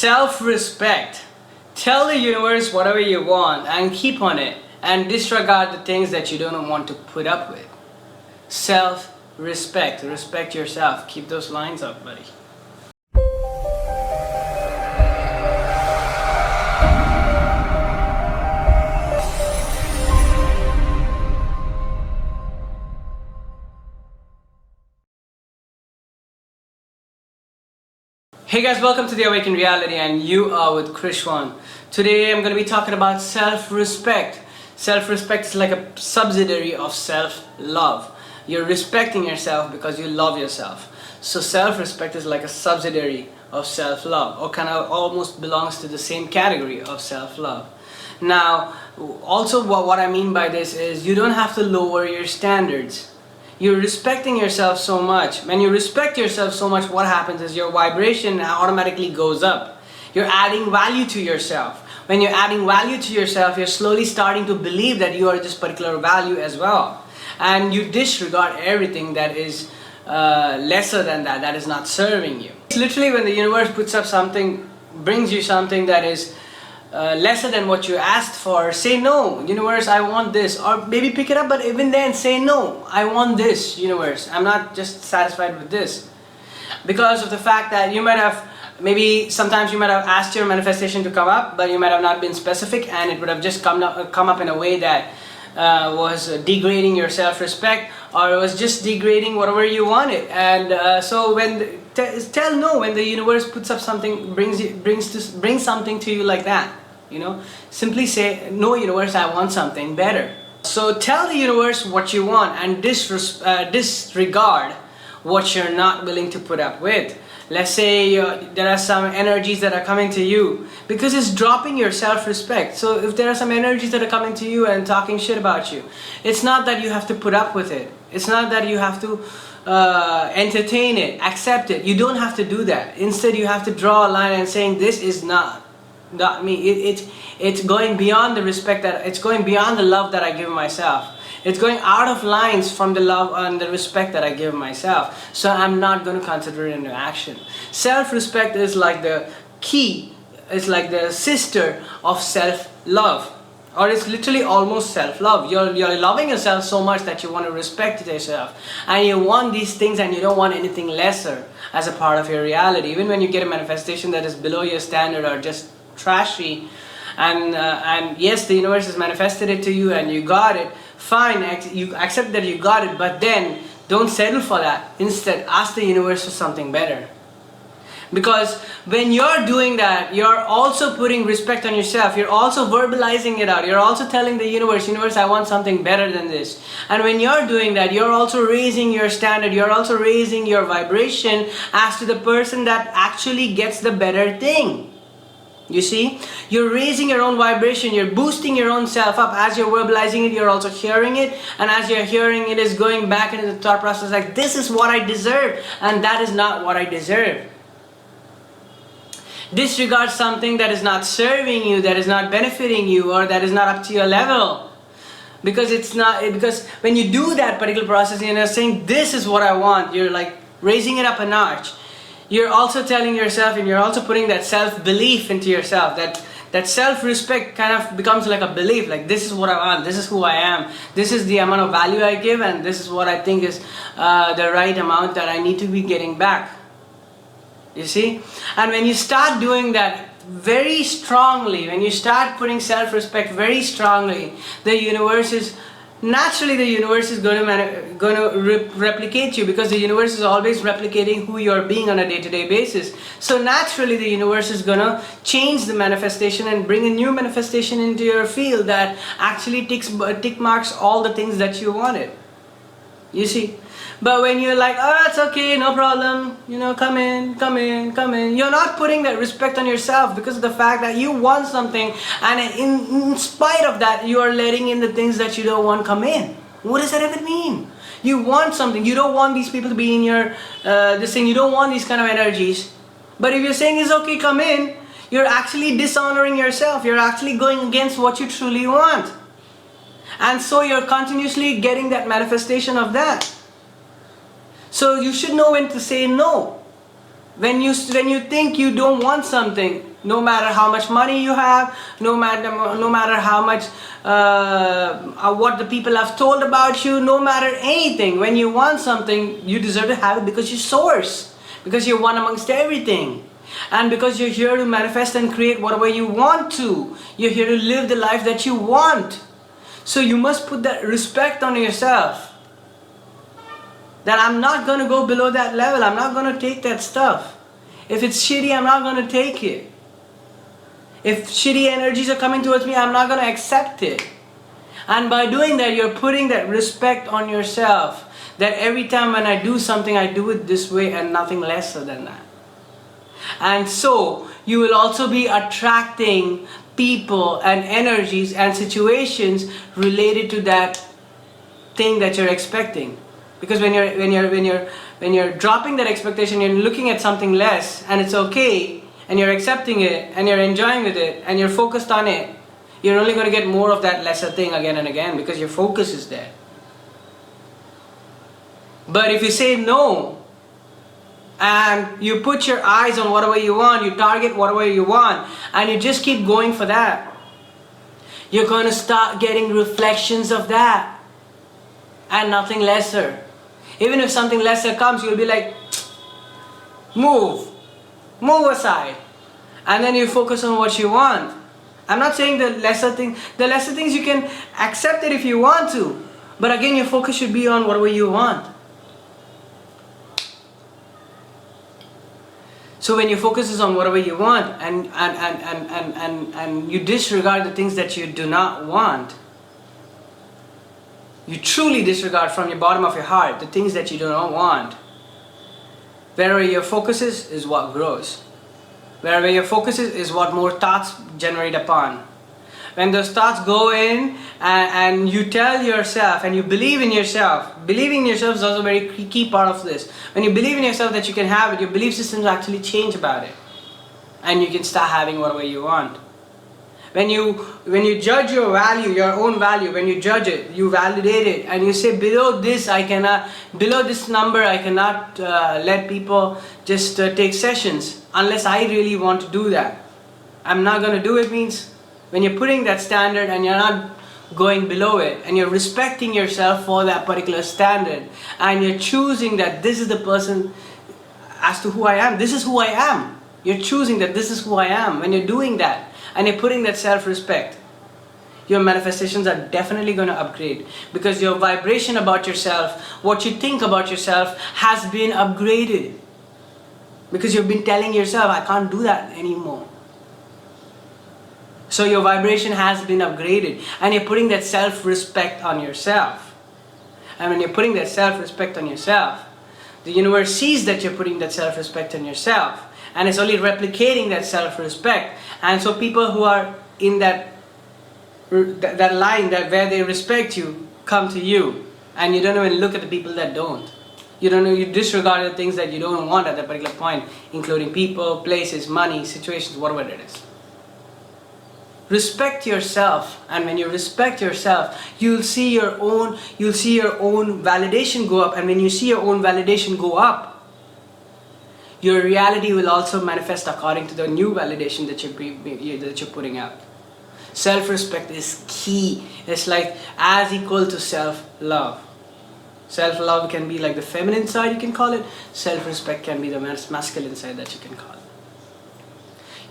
Self-respect. Tell the universe whatever you want and keep on it, and disregard the things that you don't want to put up with. Self-respect. Respect yourself. Keep those lines up, buddy. Hey guys, welcome to the Awakened Reality, and you are with Krishwan. Today I'm going to be talking about self-respect. Self-respect is like a subsidiary of self-love. You're respecting yourself because you love yourself. So self-respect is like a subsidiary of self-love, or kind of almost belongs to the same category of self-love. Now, also what I mean by this is you don't have to lower your standards. You're respecting yourself so much. When you respect yourself so much, what happens is your vibration automatically goes up. You're adding value to yourself. When you're adding value to yourself, you're slowly starting to believe that you are this particular value as well. And you disregard everything that is lesser than that is not serving you. It's literally when the universe puts up something, brings you something that is lesser than what you asked for, say no, universe, I want this. Or maybe pick it up, but even then say no, I want this, universe, I'm not just satisfied with this. Because of the fact that you might have, maybe sometimes you might have asked your manifestation to come up, but you might have not been specific, and it would have just come up in a way that was degrading your self-respect, or it was just degrading whatever you wanted. And so when tell no when the universe puts up something, brings something to you like that, you know, simply say no, universe, I want something better. So tell the universe what you want and disregard what you're not willing to put up with. Let's say there are some energies that are coming to you, because it's dropping your self-respect. So if there are some energies that are coming to you and talking shit about you, it's not that you have to put up with it. It's not that you have to entertain it, accept it. You don't have to do that. Instead, you have to draw a line and saying, this is not me. It's going beyond the respect that, it's going beyond the love that I give myself. It's going out of lines from the love and the respect that I give myself. So I'm not going to consider it into action. Self-respect is like the key, it's like the sister of self-love. Or it's literally almost self-love. You're loving yourself so much that you want to respect yourself. And you want these things, and you don't want anything lesser as a part of your reality. Even when you get a manifestation that is below your standard or just trashy, and yes, the universe has manifested it to you and you got it, fine, you accept that you got it, but then don't settle for that. Instead, ask the universe for something better. Because when you're doing that, you're also putting respect on yourself. You're also verbalizing it out. You're also telling the universe, I want something better than this. And when you're doing that, you're also raising your standard. You're also raising your vibration as to the person that actually gets the better thing. You see, you're raising your own vibration, you're boosting your own self up. As you're verbalizing it, you're also hearing it, and as you're hearing it, is going back into the thought process like, this is what I deserve, and that is not what I deserve. Disregard something that is not serving you, that is not benefiting you, or that is not up to your level. Because it's not, because when you do that particular process, you're saying, this is what I want, you're like raising it up a notch. You're also telling yourself, and you're also putting that self-belief into yourself, that self-respect kind of becomes like a belief, like this is what I want, this is who I am, this is the amount of value I give, and this is what I think is the right amount that I need to be getting back. You see? And when you start doing that very strongly, when you start putting self-respect very strongly, the universe is naturally going to replicate you, because the universe is always replicating who you're being on a day-to-day basis. So naturally the universe is going to change the manifestation and bring a new manifestation into your field that actually tick marks all the things that you wanted. You see? But when you're like, oh, it's okay, no problem, come in, you're not putting that respect on yourself, because of the fact that you want something, and in spite of that, you are letting in the things that you don't want come in. What does that even mean? You want something, you don't want these people to be in your, this thing, you don't want these kind of energies. But if you're saying it's okay, come in, you're actually dishonoring yourself, you're actually going against what you truly want. And so you're continuously getting that manifestation of that. So you should know when to say no. When you think you don't want something, no matter how much money you have, no matter how much what the people have told about you, no matter anything, when you want something, you deserve to have it because you're source, because you're one amongst everything, and because you're here to manifest and create whatever you want to. You're here to live the life that you want. So you must put that respect on yourself. That I'm not going to go below that level. I'm not going to take that stuff. If it's shitty, I'm not going to take it. If shitty energies are coming towards me, I'm not going to accept it. And by doing that, you're putting that respect on yourself. That every time when I do something, I do it this way and nothing lesser than that. And so, you will also be attracting people and energies and situations related to that thing that you're expecting. Because when you're dropping that expectation, you're looking at something less and it's okay, and you're accepting it and you're enjoying with it and you're focused on it, you're only going to get more of that lesser thing again and again because your focus is there. But if you say no and you put your eyes on whatever you want, you target whatever you want, and you just keep going for that, you're going to start getting reflections of that and nothing lesser. Even if something lesser comes, you'll be like, move aside. And then you focus on what you want. I'm not saying the lesser things you can accept it if you want to. But again, your focus should be on whatever you want. So when your focus is on whatever you want and you disregard the things that you do not want, you truly disregard from your bottom of your heart the things that you do not want. Wherever your focus is what grows. Wherever your focus is what more thoughts generate upon. When those thoughts go in and you tell yourself and you believe in yourself. Believing in yourself is also a very key part of this. When you believe in yourself that you can have it, your belief systems actually change about it. And you can start having whatever you want. When you judge your value, your own value, when you judge it, you validate it, and you say below this number I cannot let people just take sessions unless I really want to do that. I'm not going to do it means when you're putting that standard and you're not going below it and you're respecting yourself for that particular standard and you're choosing that this is the person as to who I am. This is who I am. You're choosing that this is who I am. When you're doing that, and you're putting that self-respect, your manifestations are definitely going to upgrade because your vibration about yourself, what you think about yourself has been upgraded because you've been telling yourself, I can't do that anymore. So your vibration has been upgraded and you're putting that self-respect on yourself. And when you're putting that self-respect on yourself, the universe sees that you're putting that self-respect on yourself. And it's only replicating that self-respect. And so people who are in that line that where they respect you come to you. And you don't even look at the people that don't. You disregard the things that you don't want at that particular point, including people, places, money, situations, whatever it is. Respect yourself, and when you respect yourself, you'll see your own validation go up, and when you see your own validation go up, your reality will also manifest according to the new validation that you're putting out. Self-respect is key. It's like as equal to self-love. Self-love can be like the feminine side, you can call it. Self-respect can be the masculine side that you can call it.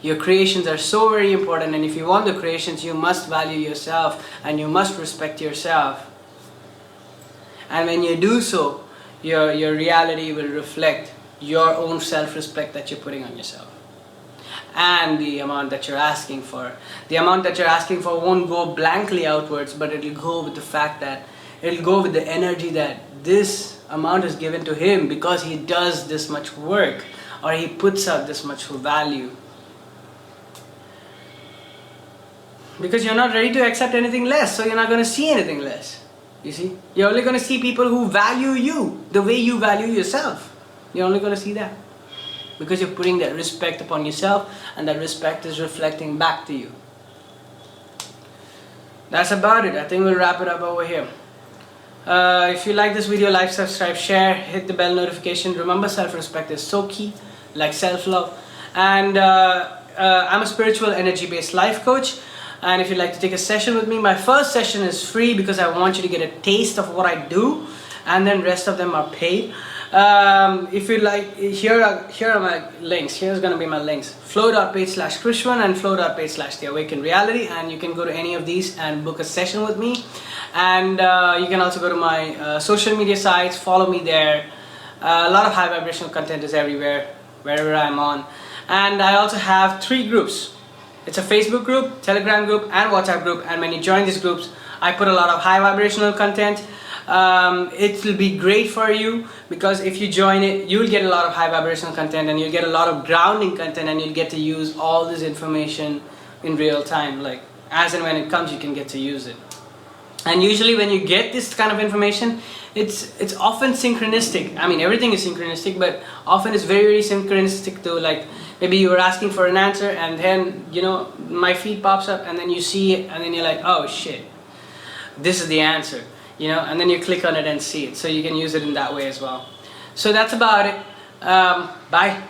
Your creations are so very important, and if you want the creations, you must value yourself and you must respect yourself. And when you do so, your reality will reflect your own self-respect that you're putting on yourself. And the amount that you're asking for. The amount that you're asking for won't go blankly outwards, but it'll go with the fact that, it'll go with the energy that this amount is given to him because he does this much work or he puts out this much value. Because you're not ready to accept anything less, so you're not going to see anything less. You see? You're only going to see people who value you the way you value yourself. You're only going to see that. Because you're putting that respect upon yourself and that respect is reflecting back to you. That's about it. I think we'll wrap it up over here. If you like this video, like, subscribe, share, hit the bell notification. Remember, self-respect is so key. like self-love. And I'm a spiritual energy-based life coach. And if you'd like to take a session with me, my first session is free because I want you to get a taste of what I do, and then rest of them are paid. If you like, here are my links. Here's gonna be my links: flow.page/Krishwan and flow.page/The Awakened Reality, and you can go to any of these and book a session with me. And you can also go to my social media sites, follow me there. A lot of high vibrational content is everywhere, wherever I'm on. And I also have 3 groups. It's a Facebook group, Telegram group, and WhatsApp group. And when you join these groups, I put a lot of high vibrational content. It will be great for you, because if you join it, you'll get a lot of high vibrational content, and you'll get a lot of grounding content, and you'll get to use all this information in real time. Like, as and when it comes, you can get to use it. And usually when you get this kind of information, it's often synchronistic. I mean, everything is synchronistic, but often it's very, very synchronistic to, like, maybe you were asking for an answer, and then, you know, my feed pops up, and then you see it, and then you're like, oh shit, this is the answer, you know, and then you click on it and see it. So you can use it in that way as well. So that's about it. Bye.